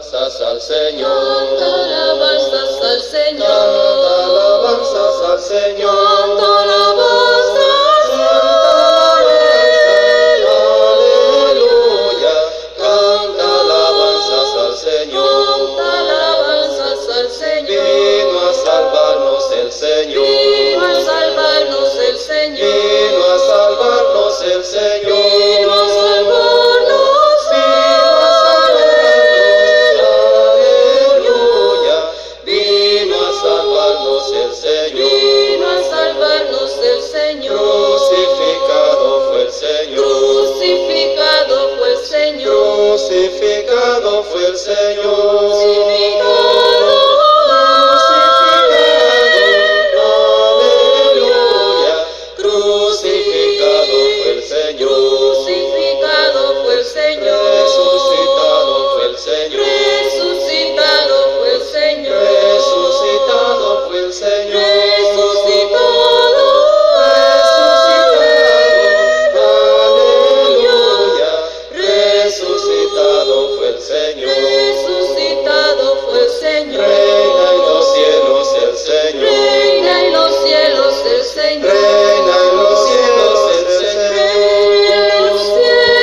alabanzas al Señor. Canta alabanzas al Señor. Canta alabanzas al Señor. Canta alabanzas. Aleluya. Canta alabanzas al Señor. Canta alabanzas al Señor. Vino a salvarnos el Señor. Vino a salvarnos el Señor. Vino a salvarnos el Señor. Vino a salvarnos. Aleluya. Vino a salvarnos el Señor. Vino a salvarnos el Señor. Crucificado fue el Señor. Crucificado fue el Señor. Crucificado fue el Señor. Aleluya. Crucificado fue el Señor. Crucificado fue el Señor. Resucitado fue el Señor. Resucitado fue el Señor. Resucitado fue el Señor. Aleluya. Resucitado fue el Señor. Resucitado fue el Señor. Reina en los cielos el Señor. Reina en los cielos el Señor. Reina en los cielos el Señor. Reina en los cielos.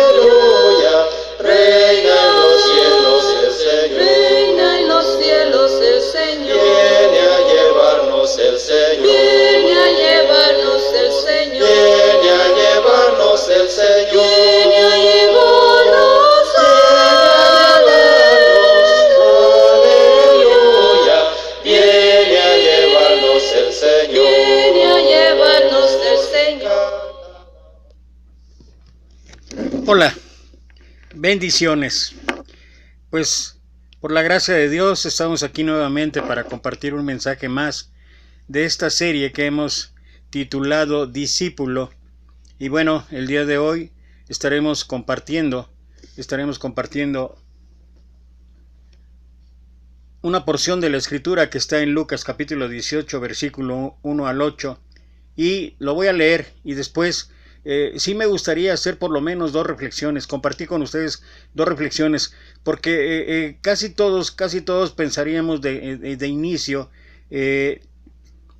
Aleluya. Reina en los cielos el Señor. Reina en los cielos el Señor. Viene a llevarnos el Señor. Viene a llevarnos el Señor. Viene a llevarnos el Señor. Viene a llevarnos. Aleluya. Viene a llevarnos el Señor. Viene a llevarnos el Señor. Hola, bendiciones. Pues por la gracia de Dios estamos aquí nuevamente para compartir un mensaje más de esta serie que hemos titulado Discípulo. Y bueno, el día de hoy estaremos compartiendo una porción de la escritura que está en Lucas capítulo 18 versículo 1 al 8, y lo voy a leer y después sí me gustaría hacer por lo menos dos reflexiones, compartir con ustedes dos reflexiones, porque casi todos pensaríamos de inicio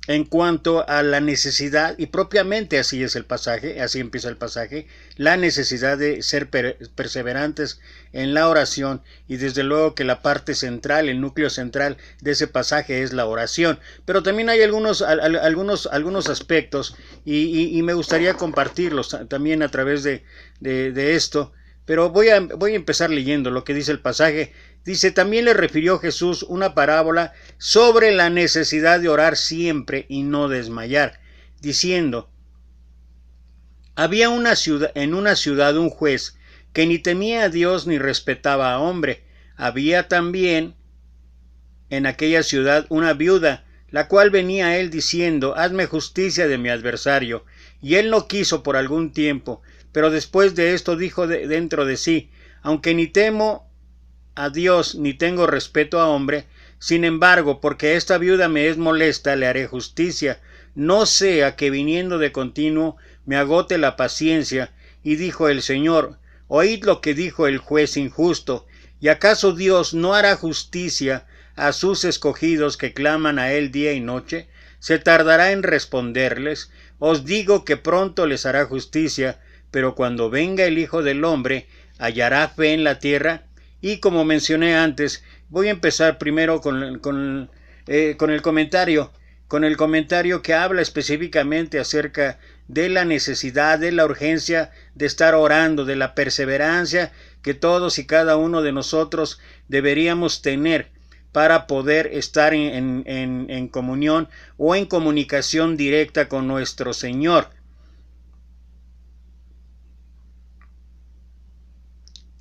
en cuanto a la necesidad, y propiamente así es el pasaje, así empieza el pasaje, la necesidad de ser perseverantes en la oración, y desde luego que la parte central, el núcleo central de ese pasaje es la oración, pero también hay algunos aspectos y me gustaría compartirlos también a través de esto, pero voy a empezar leyendo lo que dice el pasaje. Dice: también le refirió Jesús una parábola sobre la necesidad de orar siempre y no desmayar, diciendo: había en una ciudad un juez que ni temía a Dios ni respetaba a hombre. Había también en aquella ciudad una viuda, la cual venía a él diciendo: hazme justicia de mi adversario. Y él no quiso por algún tiempo, pero después de esto dijo dentro de sí: aunque ni temo a Dios ni tengo respeto a hombre, sin embargo, porque esta viuda me es molesta, le haré justicia, no sea que viniendo de continuo me agote la paciencia. Y dijo el Señor: oíd lo que dijo el juez injusto. ¿Y acaso Dios no hará justicia a sus escogidos que claman a él día y noche? ¿Se tardará en responderles? Os digo que pronto les hará justicia. Pero cuando venga el Hijo del Hombre, ¿hallará fe en la tierra? Y como mencioné antes, voy a empezar primero con el comentario que habla específicamente acerca de la necesidad, de la urgencia de estar orando, de la perseverancia que todos y cada uno de nosotros deberíamos tener para poder estar en comunión o en comunicación directa con nuestro Señor.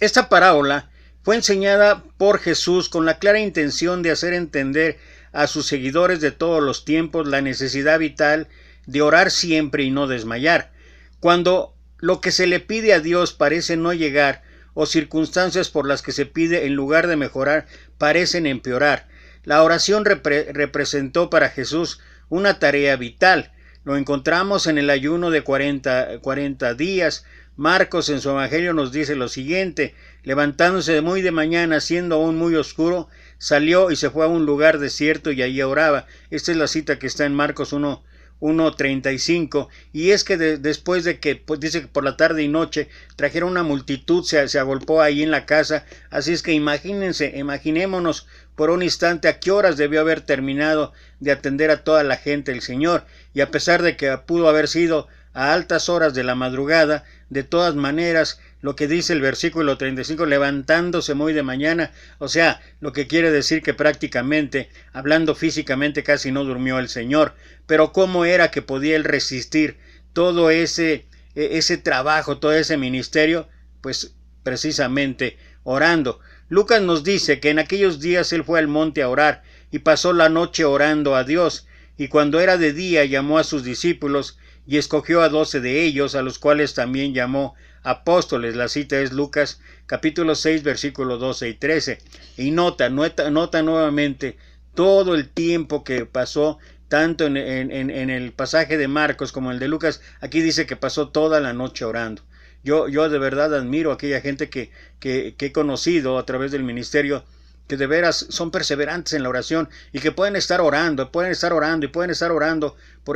Esta parábola fue enseñada por Jesús con la clara intención de hacer entender a sus seguidores de todos los tiempos la necesidad vital de orar siempre y no desmayar. Cuando lo que se le pide a Dios parece no llegar, o circunstancias por las que se pide en lugar de mejorar parecen empeorar, la oración representó para Jesús una tarea vital. Lo encontramos en el ayuno de 40 días. Marcos en su evangelio nos dice lo siguiente: levantándose muy de mañana, siendo aún muy oscuro, salió y se fue a un lugar desierto y allí oraba. Esta es la cita que está en Marcos 1:35, y es que después de que, pues dice que por la tarde y noche trajeron una multitud, se agolpó ahí en la casa. Así es que imaginémonos por un instante a qué horas debió haber terminado de atender a toda la gente el Señor, y a pesar de que pudo haber sido a altas horas de la madrugada, de todas maneras, lo que dice el versículo 35, levantándose muy de mañana, o sea, lo que quiere decir que prácticamente, hablando físicamente, casi no durmió el Señor. Pero ¿cómo era que podía él resistir todo ese trabajo, todo ese ministerio? Pues precisamente orando. Lucas nos dice que en aquellos días él fue al monte a orar y pasó la noche orando a Dios, y cuando era de día llamó a sus discípulos y escogió a 12 de ellos, a los cuales también llamó apóstoles. La cita es Lucas capítulo 6 versículos 12 y 13. Y nota nuevamente todo el tiempo que pasó, tanto en el pasaje de Marcos como el de Lucas. Aquí dice que pasó toda la noche orando. Yo de verdad admiro a aquella gente que he conocido a través del ministerio, que de veras son perseverantes en la oración y que pueden estar orando por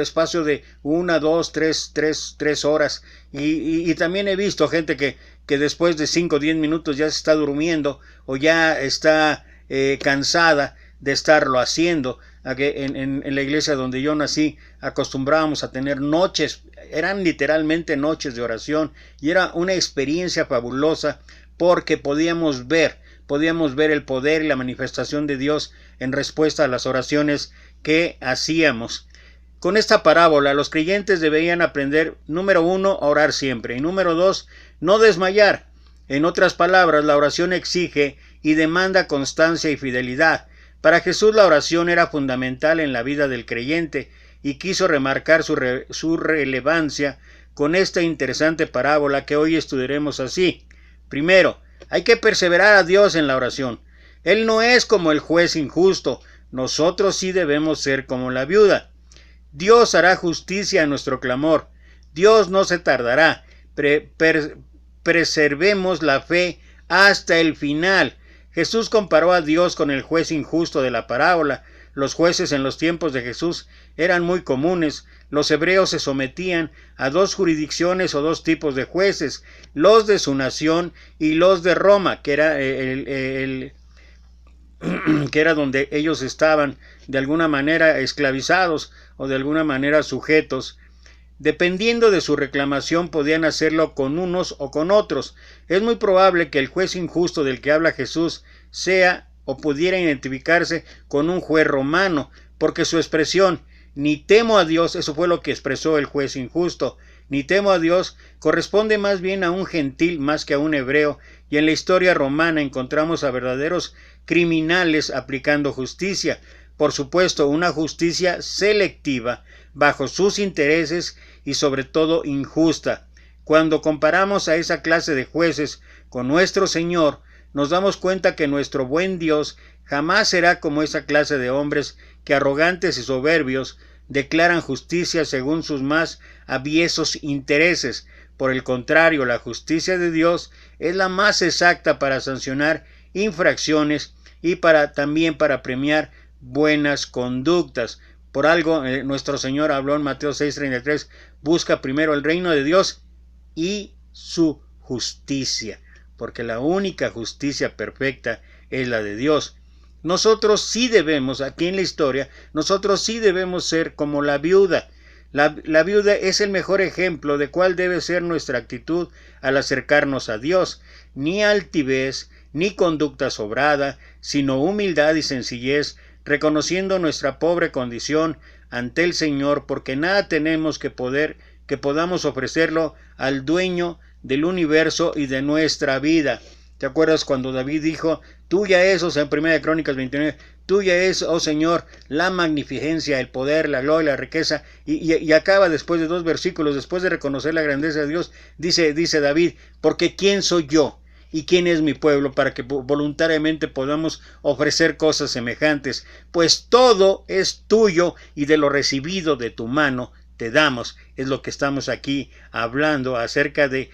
espacio de 1, 2, 3 horas. Y también he visto gente que después de 5 o 10 minutos ya se está durmiendo o ya está cansada de estarlo haciendo. En la iglesia donde yo nací acostumbrábamos a tener noches, eran literalmente noches de oración, y era una experiencia fabulosa porque podíamos ver el poder y la manifestación de Dios en respuesta a las oraciones que hacíamos. Con esta parábola los creyentes deberían aprender, número 1, a orar siempre, y número 2, no desmayar. En otras palabras, la oración exige y demanda constancia y fidelidad. Para Jesús la oración era fundamental en la vida del creyente, y quiso remarcar su relevancia con esta interesante parábola que hoy estudiaremos así. Primero, hay que perseverar a Dios en la oración. Él no es como el juez injusto, nosotros sí debemos ser como la viuda. Dios hará justicia a nuestro clamor. Dios no se tardará. Preservemos la fe hasta el final. Jesús comparó a Dios con el juez injusto de la parábola. Los jueces en los tiempos de Jesús eran muy comunes. Los hebreos se sometían a 2 jurisdicciones o 2 tipos de jueces, los de su nación y los de Roma, que era donde ellos estaban de alguna manera esclavizados o de alguna manera sujetos. Dependiendo de su reclamación podían hacerlo con unos o con otros. Es muy probable que el juez injusto del que habla Jesús sea o pudiera identificarse con un juez romano, porque su expresión ni temo a Dios, eso fue lo que expresó el juez injusto, ni temo a Dios, corresponde más bien a un gentil más que a un hebreo, y en la historia romana encontramos a verdaderos criminales aplicando justicia, por supuesto una justicia selectiva, bajo sus intereses y sobre todo injusta. Cuando comparamos a esa clase de jueces con nuestro Señor, nos damos cuenta que nuestro buen Dios jamás será como esa clase de hombres que, arrogantes y soberbios, declaran justicia según sus más aviesos intereses. Por el contrario, la justicia de Dios es la más exacta para sancionar infracciones y también para premiar buenas conductas. Por algo nuestro Señor habló en Mateo 6:33, busca primero el reino de Dios y su justicia, porque la única justicia perfecta es la de Dios. Nosotros sí debemos, aquí en la historia, nosotros sí debemos ser como la viuda. La viuda es el mejor ejemplo de cuál debe ser nuestra actitud al acercarnos a Dios. Ni altivez, ni conducta sobrada, sino humildad y sencillez, reconociendo nuestra pobre condición ante el Señor, porque nada tenemos que podamos ofrecerlo al dueño del universo y de nuestra vida. ¿Te acuerdas cuando David dijo, tuya es, o sea, en 1 Crónicas 29, tuya es, oh Señor, la magnificencia, el poder, la gloria, la riqueza, y acaba después de 2 versículos, después de reconocer la grandeza de Dios, dice David, porque ¿quién soy yo? ¿Y quién es mi pueblo para que voluntariamente podamos ofrecer cosas semejantes? Pues todo es tuyo, y de lo recibido de tu mano te damos. Es lo que estamos aquí hablando acerca de.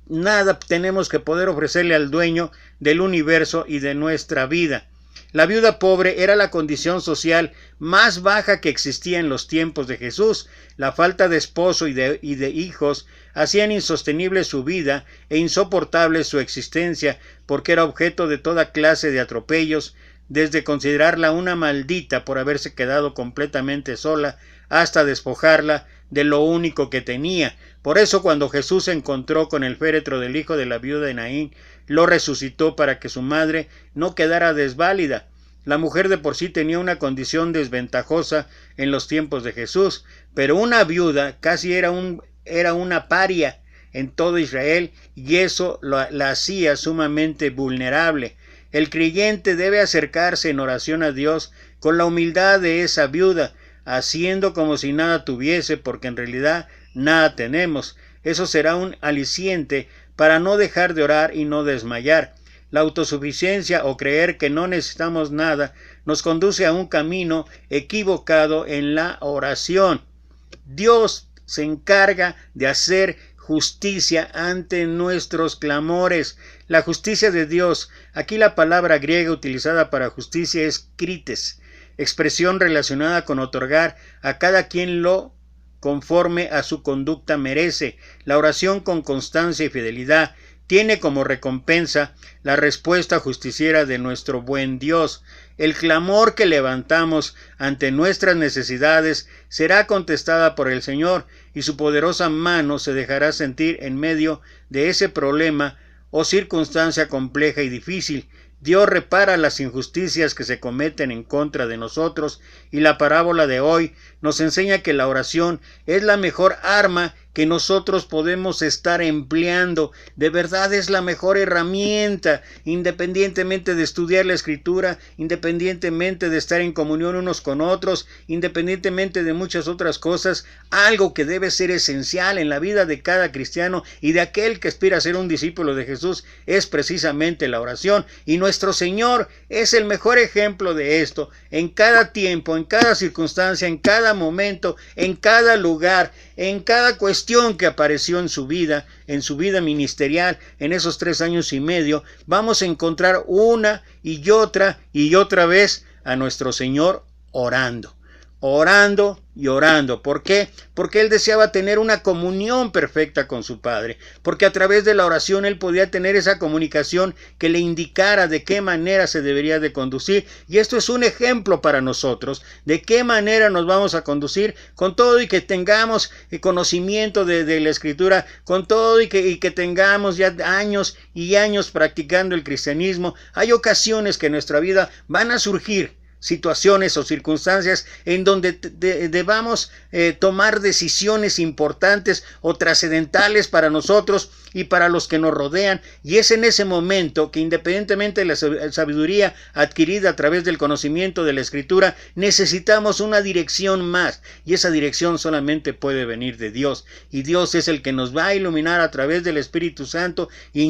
Nada tenemos que poder ofrecerle al dueño del universo y de nuestra vida. La viuda pobre era la condición social más baja que existía en los tiempos de Jesús. La falta de esposo y de hijos hacían insostenible su vida e insoportable su existencia, porque era objeto de toda clase de atropellos, desde considerarla una maldita por haberse quedado completamente sola, hasta despojarla de lo único que tenía. Por eso, cuando Jesús se encontró con el féretro del hijo de la viuda de Naín, lo resucitó para que su madre no quedara desválida. La mujer de por sí tenía una condición desventajosa en los tiempos de Jesús, pero una viuda casi era una paria en todo Israel, y eso la hacía sumamente vulnerable. El creyente debe acercarse en oración a Dios con la humildad de esa viuda, haciendo como si nada tuviese, porque en realidad nada tenemos. Eso será un aliciente para no dejar de orar y no desmayar. La autosuficiencia o creer que no necesitamos nada nos conduce a un camino equivocado en la oración. Dios se encarga de hacer justicia ante nuestros clamores. La justicia de Dios, aquí la palabra griega utilizada para justicia es krites, expresión relacionada con otorgar a cada quien lo conforme a su conducta merece. La oración con constancia y fidelidad tiene como recompensa la respuesta justiciera de nuestro buen Dios. El clamor que levantamos ante nuestras necesidades será contestada por el Señor, y su poderosa mano se dejará sentir en medio de ese problema o circunstancia compleja y difícil. Dios repara las injusticias que se cometen en contra de nosotros, y la parábola de hoy nos enseña que la oración es la mejor arma que nosotros podemos estar empleando. De verdad es la mejor herramienta, independientemente de estudiar la Escritura, independientemente de estar en comunión unos con otros, independientemente de muchas otras cosas. Algo que debe ser esencial en la vida de cada cristiano y de aquel que aspira a ser un discípulo de Jesús es precisamente la oración, y nuestro Señor es el mejor ejemplo de esto. En cada tiempo, en cada circunstancia, en cada momento, en cada lugar, en cada cuestión que apareció en su vida ministerial, en esos 3 años y medio, vamos a encontrar una y otra vez a nuestro Señor orando y orando. ¿Por qué? Porque él deseaba tener una comunión perfecta con su Padre, porque a través de la oración él podía tener esa comunicación que le indicara de qué manera se debería de conducir, y esto es un ejemplo para nosotros, de qué manera nos vamos a conducir, con todo y que tengamos conocimiento de la Escritura, con todo y que tengamos ya años y años practicando el cristianismo. Hay ocasiones que en nuestra vida van a surgir situaciones o circunstancias en donde debamos tomar decisiones importantes o trascendentales para nosotros y para los que nos rodean, y es en ese momento que, independientemente de la sabiduría adquirida a través del conocimiento de la Escritura, necesitamos una dirección más, y esa dirección solamente puede venir de Dios, y Dios es el que nos va a iluminar a través del Espíritu Santo e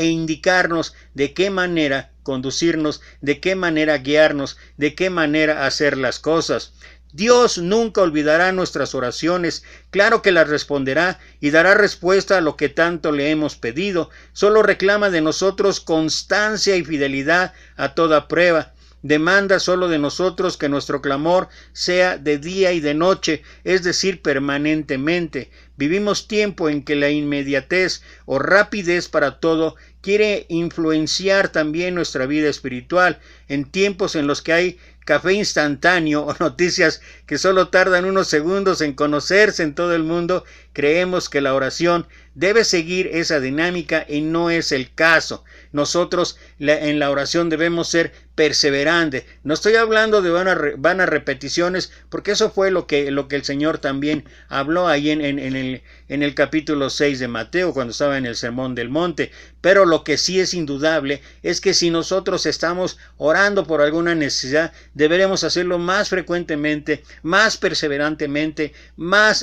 indicarnos de qué manera conducirnos, de qué manera guiarnos, de qué manera hacer las cosas. Dios nunca olvidará nuestras oraciones, claro que las responderá y dará respuesta a lo que tanto le hemos pedido. Solo reclama de nosotros constancia y fidelidad a toda prueba. Demanda solo de nosotros que nuestro clamor sea de día y de noche, es decir, permanentemente. Vivimos tiempo en que la inmediatez o rapidez para todo quiere influenciar también nuestra vida espiritual, en tiempos en los que hay café instantáneo o noticias que solo tardan unos segundos en conocerse en todo el mundo. Creemos que la oración debe seguir esa dinámica y no es el caso. Nosotros en la oración debemos ser perseverantes. No estoy hablando de vanas repeticiones, porque eso fue lo que el Señor también habló ahí en el capítulo 6 de Mateo, cuando estaba en el Sermón del Monte. Pero lo que sí es indudable es que si nosotros estamos orando por alguna necesidad, deberemos hacerlo más frecuentemente, más perseverantemente,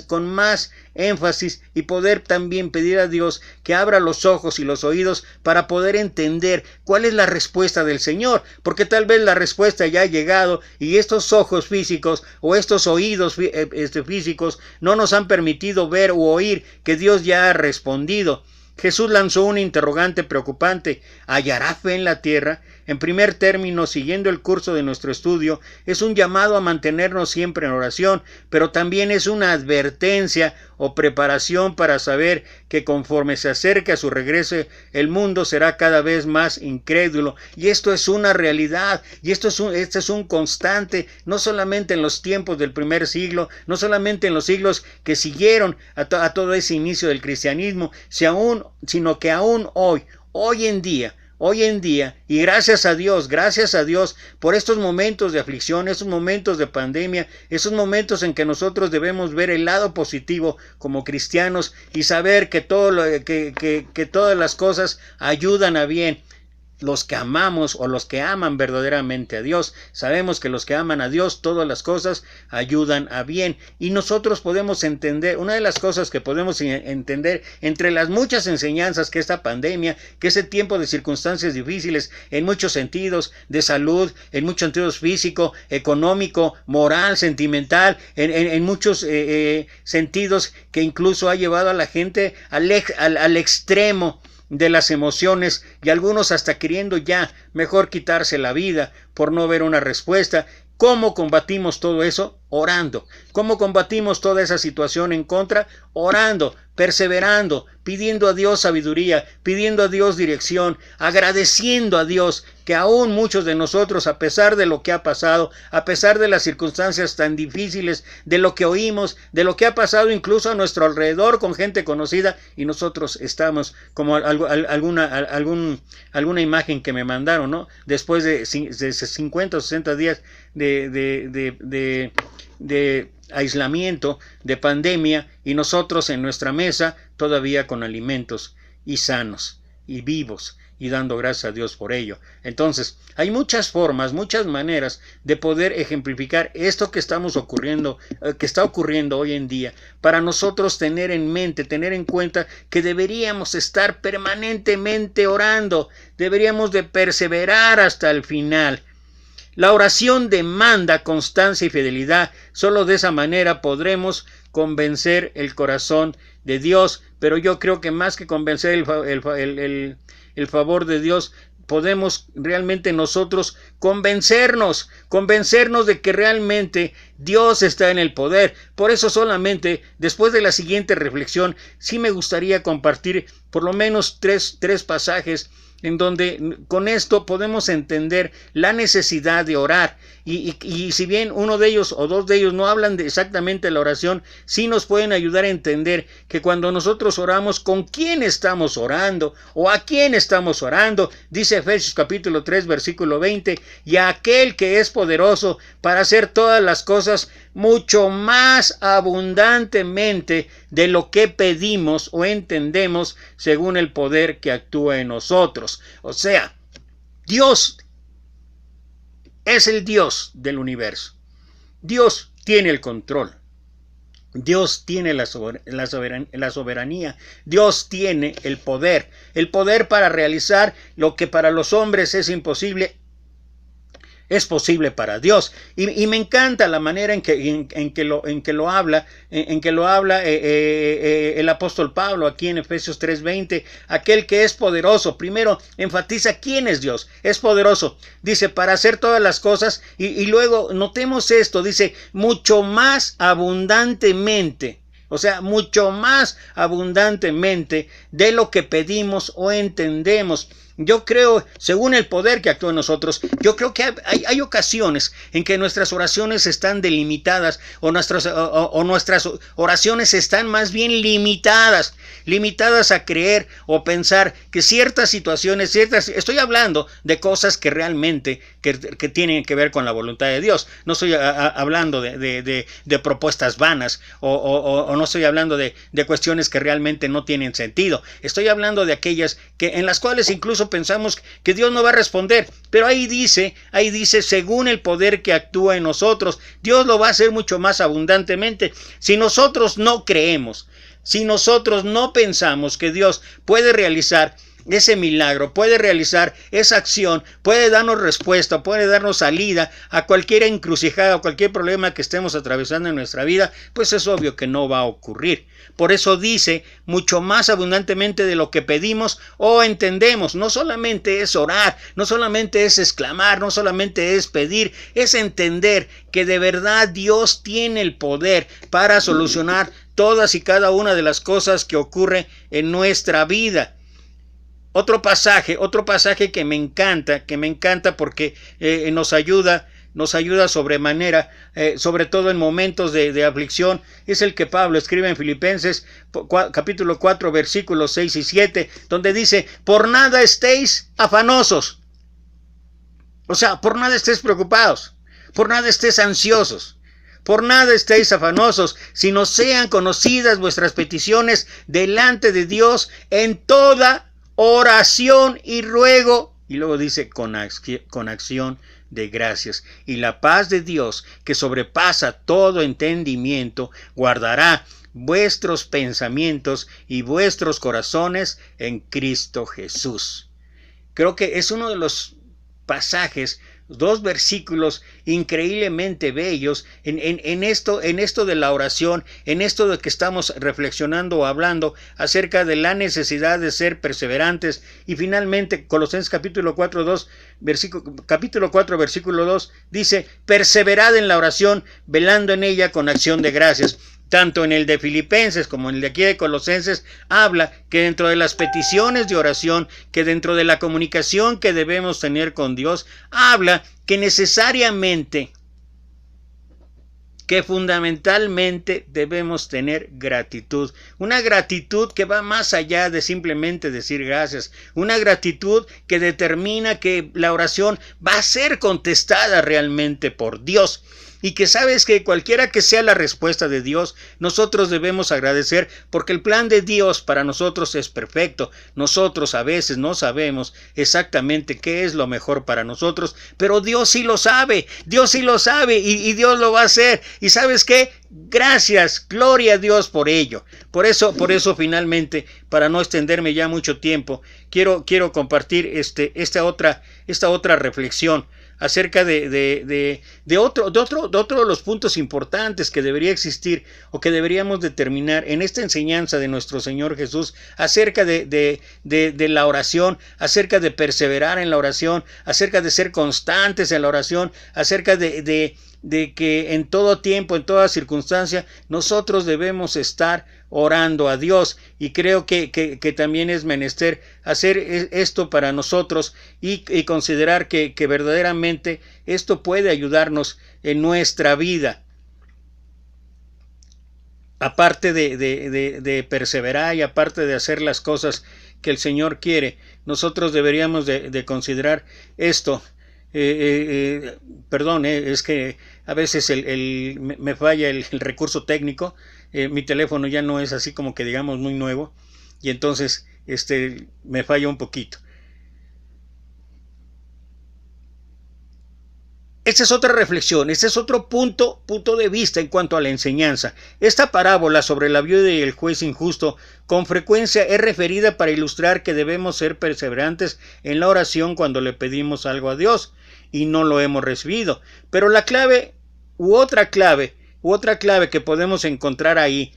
con más énfasis y poder también pedir a Dios que abra los ojos y los oídos para poder entender cuál es la respuesta del Señor, porque tal vez la respuesta ya ha llegado y estos ojos físicos o estos oídos físicos no nos han permitido ver u oír que Dios ya ha respondido. Jesús lanzó un interrogante preocupante: ¿hallará fe en la tierra? En primer término, siguiendo el curso de nuestro estudio, es un llamado a mantenernos siempre en oración, pero también es una advertencia o preparación para saber que conforme se acerque a su regreso, el mundo será cada vez más incrédulo. Y esto es una realidad, y esto es un constante, no solamente en los tiempos del primer siglo, no solamente en los siglos que siguieron a todo ese inicio del cristianismo, sino que aún hoy en día, y gracias a Dios por estos momentos de aflicción, estos momentos de pandemia, esos momentos en que nosotros debemos ver el lado positivo como cristianos y saber que todas las cosas ayudan a bien. Los que amamos o los que aman verdaderamente a Dios, sabemos que los que aman a Dios, todas las cosas ayudan a bien. Y nosotros podemos entender, una de las cosas que podemos entender entre las muchas enseñanzas que esta pandemia, que ese tiempo de circunstancias difíciles en muchos sentidos, de salud, en muchos sentidos físico, económico, moral, sentimental, en muchos sentidos, que incluso ha llevado a la gente al extremo de las emociones, y algunos hasta queriendo ya mejor quitarse la vida por no ver una respuesta. ¿Cómo combatimos todo eso? Orando. ¿Cómo combatimos toda esa situación en contra? Orando, perseverando, pidiendo a Dios sabiduría, pidiendo a Dios dirección, agradeciendo a Dios que aún muchos de nosotros, a pesar de lo que ha pasado, a pesar de las circunstancias tan difíciles, de lo que oímos, de lo que ha pasado incluso a nuestro alrededor con gente conocida, y nosotros estamos como alguna imagen que me mandaron, ¿no? Después de 50 o 60 días de aislamiento, de pandemia, y nosotros en nuestra mesa todavía con alimentos y sanos y vivos y dando gracias a Dios por ello. Entonces, hay muchas formas, muchas maneras de poder ejemplificar esto que está ocurriendo hoy en día, para nosotros tener en mente, tener en cuenta que deberíamos estar permanentemente orando, deberíamos de perseverar hasta el final. La oración demanda constancia y fidelidad. Solo de esa manera podremos convencer el corazón de Dios. Pero yo creo que más que convencer el favor de Dios, podemos realmente nosotros convencernos de que realmente Dios está en el poder. Por eso solamente después de la siguiente reflexión, sí me gustaría compartir por lo menos tres pasajes en donde con esto podemos entender la necesidad de orar. Y si bien uno de ellos o dos de ellos no hablan exactamente de la oración, sí nos pueden ayudar a entender que cuando nosotros oramos, ¿con quién estamos orando? ¿O a quién estamos orando? Dice Efesios capítulo 3, versículo 20, y a aquel que es poderoso para hacer todas las cosas mucho más abundantemente de lo que pedimos o entendemos, según el poder que actúa en nosotros. O sea, Dios es el Dios del universo. Dios tiene el control. Dios tiene la soberanía. Dios tiene el poder para realizar lo que para los hombres es imposible. Es posible para Dios. Y me encanta la manera en que lo habla el apóstol Pablo aquí en Efesios 3:20. Aquel que es poderoso. Primero enfatiza quién es Dios. Es poderoso. Dice para hacer todas las cosas. Y luego notemos esto. Dice mucho más abundantemente. O sea, mucho más abundantemente de lo que pedimos o entendemos. Yo creo, según el poder que actúa en nosotros, yo creo que hay ocasiones en que nuestras oraciones están delimitadas o nuestras oraciones están más bien limitadas a creer o pensar que ciertas situaciones, estoy hablando de cosas que realmente que tienen que ver con la voluntad de Dios. No estoy hablando de propuestas vanas o no estoy hablando de cuestiones que realmente no tienen sentido. Estoy hablando de aquellas en las cuales incluso pensamos que Dios no va a responder. Pero ahí dice, según el poder que actúa en nosotros, Dios lo va a hacer mucho más abundantemente. Si nosotros no creemos, si nosotros no pensamos que Dios puede realizar ese milagro, puede realizar esa acción, puede darnos respuesta, puede darnos salida a cualquier encrucijada o cualquier problema que estemos atravesando en nuestra vida, pues es obvio que no va a ocurrir. Por eso dice, mucho más abundantemente de lo que pedimos o entendemos. No solamente es orar, no solamente es exclamar, no solamente es pedir, es entender que de verdad Dios tiene el poder para solucionar todas y cada una de las cosas que ocurren en nuestra vida. Otro pasaje que me encanta porque nos ayuda sobremanera, sobre todo en momentos de aflicción, es el que Pablo escribe en Filipenses capítulo 4 versículos 6 y 7, donde dice, por nada estéis afanosos. O sea, por nada estéis preocupados, por nada estéis ansiosos. Por nada estéis afanosos, sino sean conocidas vuestras peticiones delante de Dios en toda oración y ruego, y luego dice con acción de gracias, y la paz de Dios, que sobrepasa todo entendimiento, guardará vuestros pensamientos y vuestros corazones en Cristo Jesús. Creo que es uno de los pasajes, dos versículos increíblemente bellos en esto de la oración, en esto de que estamos reflexionando o hablando acerca de la necesidad de ser perseverantes. Y finalmente Colosenses capítulo 4 versículo 2 dice, perseverad en la oración, velando en ella con acción de gracias. Tanto en el de Filipenses como en el de aquí de Colosenses habla que dentro de las peticiones de oración, que dentro de la comunicación que debemos tener con Dios, habla que necesariamente, que fundamentalmente debemos tener gratitud. Una gratitud que va más allá de simplemente decir gracias. Una gratitud que determina que la oración va a ser contestada realmente por Dios. Y que sabes que cualquiera que sea la respuesta de Dios, nosotros debemos agradecer porque el plan de Dios para nosotros es perfecto. Nosotros a veces no sabemos exactamente qué es lo mejor para nosotros, pero Dios sí lo sabe, y Dios lo va a hacer. ¿Y sabes qué? Gracias, gloria a Dios por ello. Por eso finalmente, para no extenderme ya mucho tiempo, quiero compartir esta otra reflexión acerca de otro de los puntos importantes que debería existir o que deberíamos determinar en esta enseñanza de nuestro Señor Jesús acerca de la oración, acerca de perseverar en la oración, acerca de ser constantes en la oración, acerca de que en todo tiempo, en toda circunstancia, nosotros debemos estar orando a Dios. Y creo que también es menester hacer esto para nosotros y considerar que verdaderamente esto puede ayudarnos en nuestra vida. Aparte de perseverar y aparte de hacer las cosas que el Señor quiere, nosotros deberíamos de considerar esto. Es que a veces me falla el recurso técnico. Mi teléfono ya no es así como que digamos muy nuevo y entonces me falla un poquito. Esta es otra reflexión, este es otro punto de vista en cuanto a la enseñanza. Esta parábola sobre la viuda y el juez injusto con frecuencia es referida para ilustrar que debemos ser perseverantes en la oración cuando le pedimos algo a Dios y no lo hemos recibido. Pero la clave u otra clave que podemos encontrar ahí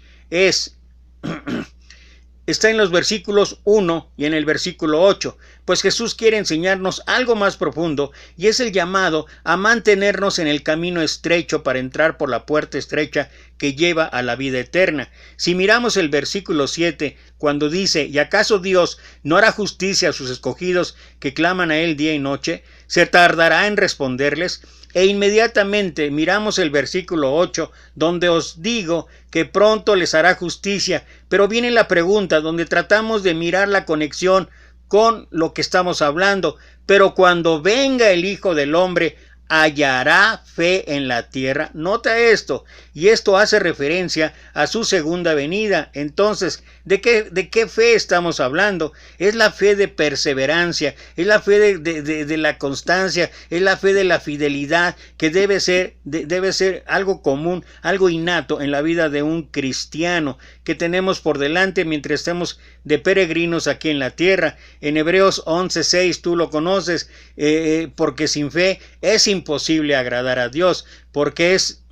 está en los versículos 1 y en el versículo 8, pues Jesús quiere enseñarnos algo más profundo y es el llamado a mantenernos en el camino estrecho para entrar por la puerta estrecha que lleva a la vida eterna. Si miramos el versículo 7, cuando dice, ¿y acaso Dios no hará justicia a sus escogidos que claman a Él día y noche? ¿Se tardará en responderles? E inmediatamente miramos el versículo 8, donde os digo que pronto les hará justicia, pero viene la pregunta donde tratamos de mirar la conexión con lo que estamos hablando. Pero cuando venga el Hijo del Hombre, ¿hallará fe en la tierra? Nota esto, y esto hace referencia a su segunda venida. Entonces, ¿de qué fe estamos hablando? Es la fe de perseverancia, es la fe de la constancia, es la fe de la fidelidad, que debe ser algo común, algo innato en la vida de un cristiano que tenemos por delante mientras estemos de peregrinos aquí en la tierra. En Hebreos 11:6 tú lo conoces, porque sin fe es imposible agradar a Dios, porque es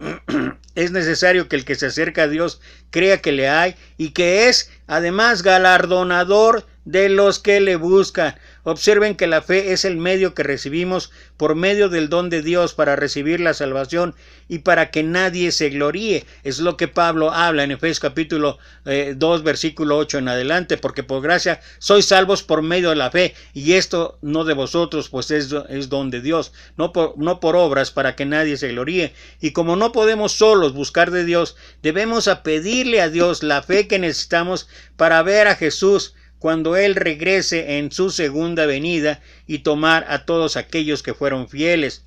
necesario que el que se acerca a Dios crea que le hay y que es además galardonador de los que le buscan. Observen que la fe es el medio que recibimos por medio del don de Dios para recibir la salvación y para que nadie se gloríe. Es lo que Pablo habla en Efesios capítulo 2 versículo 8 en adelante, porque por gracia sois salvos por medio de la fe, y esto no de vosotros, pues es don de Dios, no por obras, para que nadie se gloríe. Y como no podemos solos buscar de Dios, debemos pedirle a Dios la fe que necesitamos para ver a Jesús cuando Él regrese en su segunda venida y tomar a todos aquellos que fueron fieles.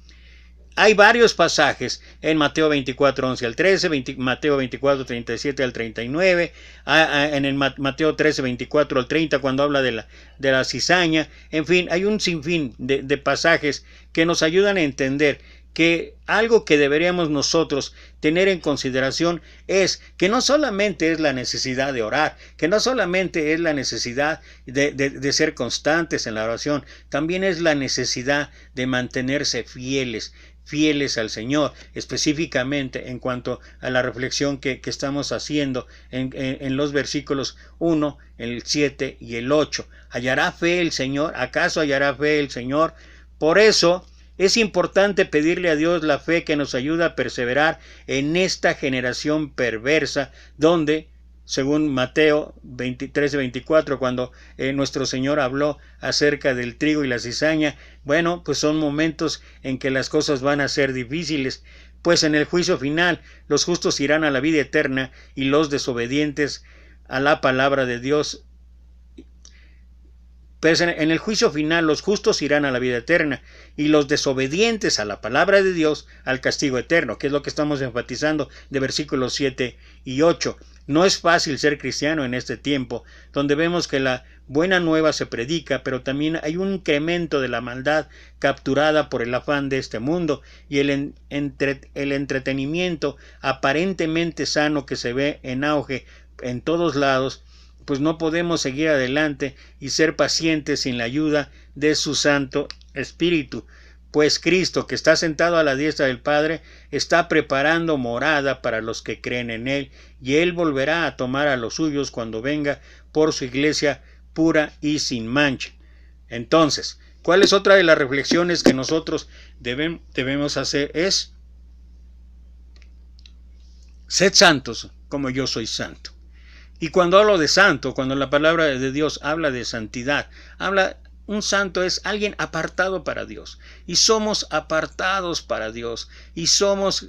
Hay varios pasajes en Mateo 24, 11 al 13, Mateo 24, 37 al 39, en el Mateo 13, 24 al 30, cuando habla de la cizaña. En fin, hay un sinfín de pasajes que nos ayudan a entender que algo que deberíamos nosotros tener en consideración es que no solamente es la necesidad de orar, que no solamente es la necesidad de ser constantes en la oración, también es la necesidad de mantenerse fieles al Señor, específicamente en cuanto a la reflexión que estamos haciendo en los versículos 1, el 7 y el 8. ¿Hallará fe el Señor? ¿Acaso hallará fe el Señor? Por eso es importante pedirle a Dios la fe que nos ayuda a perseverar en esta generación perversa, donde, según Mateo 13:24, cuando nuestro Señor habló acerca del trigo y la cizaña, bueno, pues son momentos en que las cosas van a ser difíciles, pues en el juicio final los justos irán a la vida eterna y los desobedientes a la palabra de Dios. Pues en el juicio final los justos irán a la vida eterna y los desobedientes a la palabra de Dios al castigo eterno, que es lo que estamos enfatizando de versículos 7 y 8. No es fácil ser cristiano en este tiempo, donde vemos que la buena nueva se predica, pero también hay un incremento de la maldad capturada por el afán de este mundo y el entretenimiento aparentemente sano que se ve en auge en todos lados. Pues no podemos seguir adelante y ser pacientes sin la ayuda de su Santo Espíritu, pues Cristo, que está sentado a la diestra del Padre, está preparando morada para los que creen en Él, y Él volverá a tomar a los suyos cuando venga por su iglesia pura y sin mancha. Entonces, ¿cuál es otra de las reflexiones que nosotros debemos hacer? Es: sed santos como yo soy santo. Y cuando hablo de santo, cuando la palabra de Dios habla de santidad, un santo es alguien apartado para Dios, y somos apartados para Dios, y somos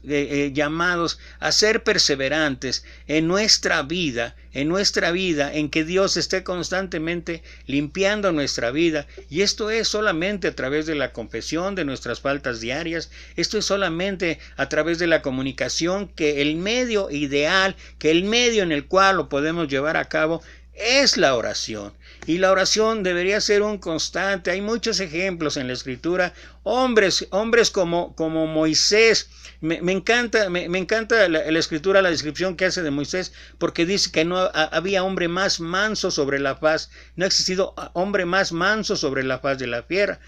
llamados a ser perseverantes en nuestra vida, en que Dios esté constantemente limpiando nuestra vida, y esto es solamente a través de la confesión de nuestras faltas diarias, esto es solamente a través de la comunicación, que el medio ideal, que el medio en el cual lo podemos llevar a cabo es la oración. Y la oración debería ser un constante. Hay muchos ejemplos en la Escritura, hombres como Moisés. Me encanta la Escritura, la descripción que hace de Moisés, porque dice que no había hombre más manso sobre la faz, no ha existido hombre más manso sobre la faz de la tierra.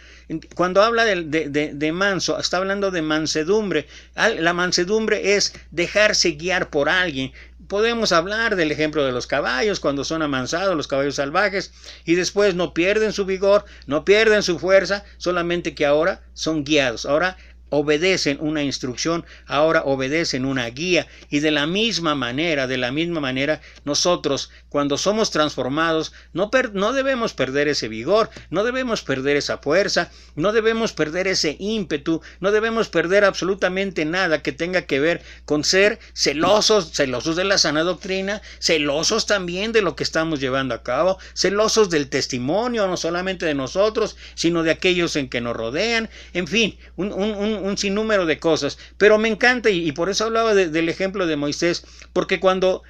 Cuando habla de manso, está hablando de mansedumbre. La mansedumbre es dejarse guiar por alguien. Podemos hablar del ejemplo de los caballos, cuando son amansados, los caballos salvajes, y después no pierden su vigor, no pierden su fuerza, solamente que ahora son guiados, ahora obedecen una instrucción, ahora obedecen una guía. Y de la misma manera, nosotros, cuando somos transformados, no debemos perder ese vigor, no debemos perder esa fuerza, no debemos perder ese ímpetu, no debemos perder absolutamente nada que tenga que ver con ser celosos de la sana doctrina, celosos también de lo que estamos llevando a cabo, celosos del testimonio, no solamente de nosotros, sino de aquellos en que nos rodean. En fin, un un sinnúmero de cosas, pero me encanta y por eso hablaba del ejemplo de Moisés, porque cuando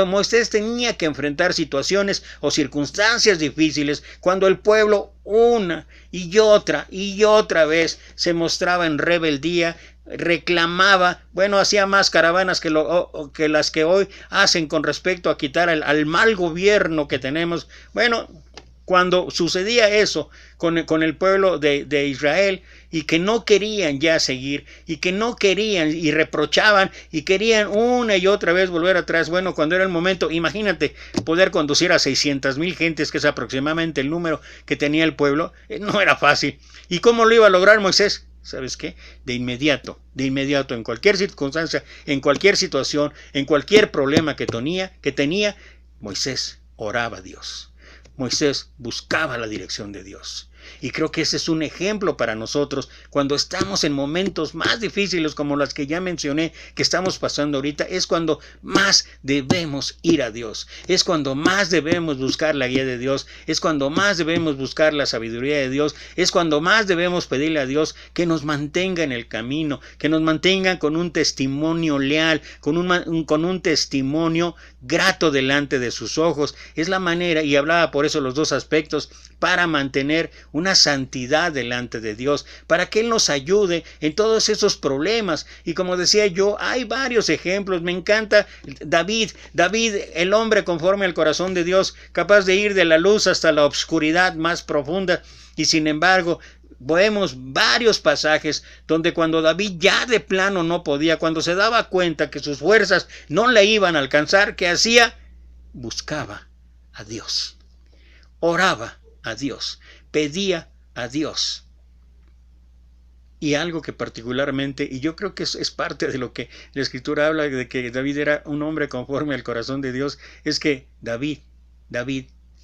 Moisés tenía que enfrentar situaciones o circunstancias difíciles, cuando el pueblo una y otra vez se mostraba en rebeldía, reclamaba, hacía más caravanas que las que hoy hacen con respecto a quitar al mal gobierno que tenemos. Cuando sucedía eso con el pueblo de Israel y que no querían ya seguir y que no querían y reprochaban y querían una y otra vez volver atrás, cuando era el momento, imagínate poder conducir a 600,000 gentes, que es aproximadamente el número que tenía el pueblo, no era fácil. ¿Y cómo lo iba a lograr Moisés? ¿Sabes qué? De inmediato, en cualquier circunstancia, en cualquier situación, en cualquier problema que tenía, Moisés oraba a Dios. Moisés buscaba la dirección de Dios. Y creo que ese es un ejemplo para nosotros cuando estamos en momentos más difíciles como las que ya mencioné que estamos pasando ahorita. Es cuando más debemos ir a Dios, es cuando más debemos buscar la guía de Dios, es cuando más debemos buscar la sabiduría de Dios, es cuando más debemos pedirle a Dios que nos mantenga en el camino, que nos mantenga con un testimonio leal, con un testimonio grato delante de sus ojos. Es la manera, y hablaba por eso los dos aspectos, para mantener una santidad delante de Dios, para que Él nos ayude en todos esos problemas. Y como decía yo, hay varios ejemplos. Me encanta David, el hombre conforme al corazón de Dios, capaz de ir de la luz hasta la oscuridad más profunda. Y sin embargo, vemos varios pasajes donde cuando David ya de plano no podía, cuando se daba cuenta que sus fuerzas no le iban a alcanzar, ¿qué hacía? Buscaba a Dios, oraba a Dios, pedía a Dios. Y algo que particularmente, y yo creo que es parte de lo que la Escritura habla de que David era un hombre conforme al corazón de Dios, es que David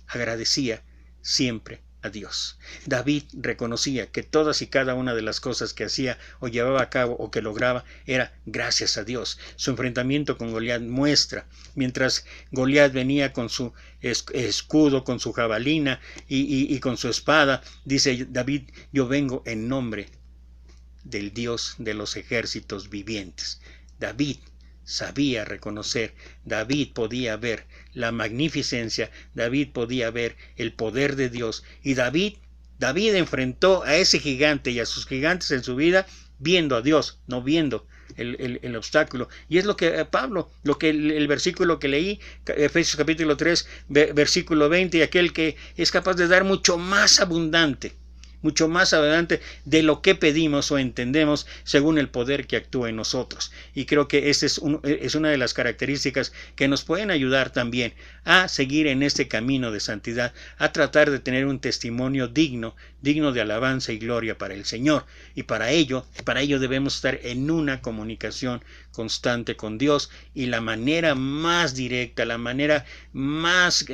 agradecía siempre a Dios. David reconocía que todas y cada una de las cosas que hacía o llevaba a cabo o que lograba era gracias a Dios. Su enfrentamiento con Goliat muestra, mientras Goliat venía con su escudo, con su jabalina y con su espada, dice David: yo vengo en nombre del Dios de los ejércitos vivientes. David sabía reconocer, David podía ver la magnificencia, David podía ver el poder de Dios, y David enfrentó a ese gigante y a sus gigantes en su vida viendo a Dios, no viendo el obstáculo. Y es lo que Pablo, el versículo que leí, Efesios capítulo 3, versículo 20, y aquel que es capaz de dar mucho más abundante de lo que pedimos o entendemos según el poder que actúa en nosotros. Y creo que esa es una de las características que nos pueden ayudar también a seguir en este camino de santidad, a tratar de tener un testimonio digno de alabanza y gloria para el Señor. Y para ello debemos estar en una comunicación constante con Dios, y la manera más directa, la manera más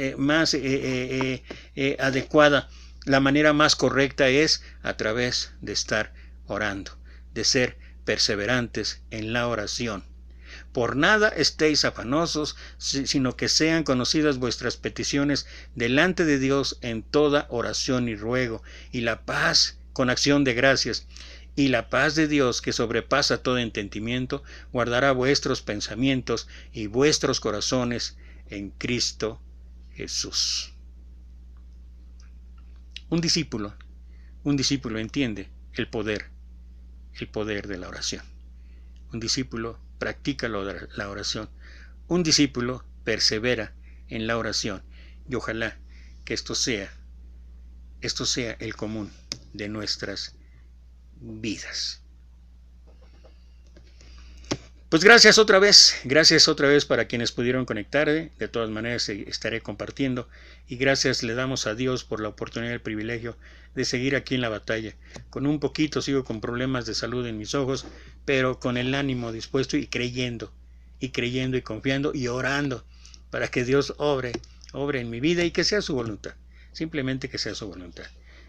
adecuada, la manera más correcta es a través de estar orando, de ser perseverantes en la oración. Por nada estéis afanosos, sino que sean conocidas vuestras peticiones delante de Dios en toda oración y ruego, y la paz con acción de gracias. Y la paz de Dios, que sobrepasa todo entendimiento, guardará vuestros pensamientos y vuestros corazones en Cristo Jesús. Un discípulo entiende el poder de la oración. Un discípulo practica la oración. Un discípulo persevera en la oración. Y ojalá que esto sea el común de nuestras vidas. Pues gracias otra vez para quienes pudieron conectar. De todas maneras estaré compartiendo, y gracias le damos a Dios por la oportunidad y el privilegio de seguir aquí en la batalla. Sigo con problemas de salud en mis ojos, pero con el ánimo dispuesto y creyendo y confiando y orando para que Dios obre en mi vida y que sea su voluntad, simplemente que sea su voluntad.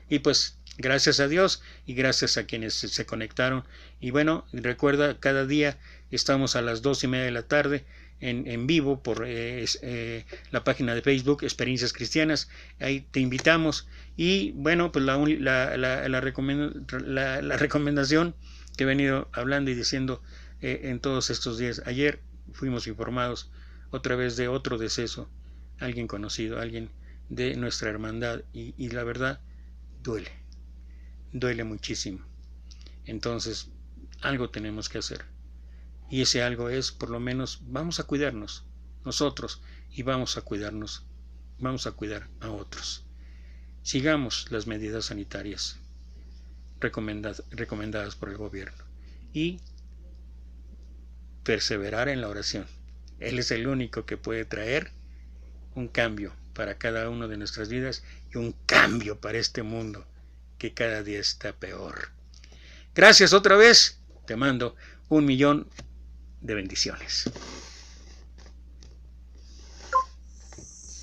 Y pues gracias a Dios y gracias a quienes se conectaron. Y bueno, recuerda, cada día estamos a las 2:30 de la tarde en vivo por la página de Facebook Experiencias Cristianas. Ahí te invitamos. Y bueno, pues la recomendación que he venido hablando y diciendo en todos estos días. Ayer fuimos informados otra vez de otro deceso, alguien conocido, alguien de nuestra hermandad, y la verdad duele muchísimo. Entonces algo tenemos que hacer, y ese algo es, por lo menos, vamos a cuidarnos nosotros y vamos a cuidar a otros. Sigamos las medidas sanitarias recomendadas por el gobierno y perseverar en la oración. Él es el único que puede traer un cambio para cada uno de nuestras vidas y un cambio para este mundo que cada día está peor. Gracias otra vez, te mando 1.000.000 de bendiciones.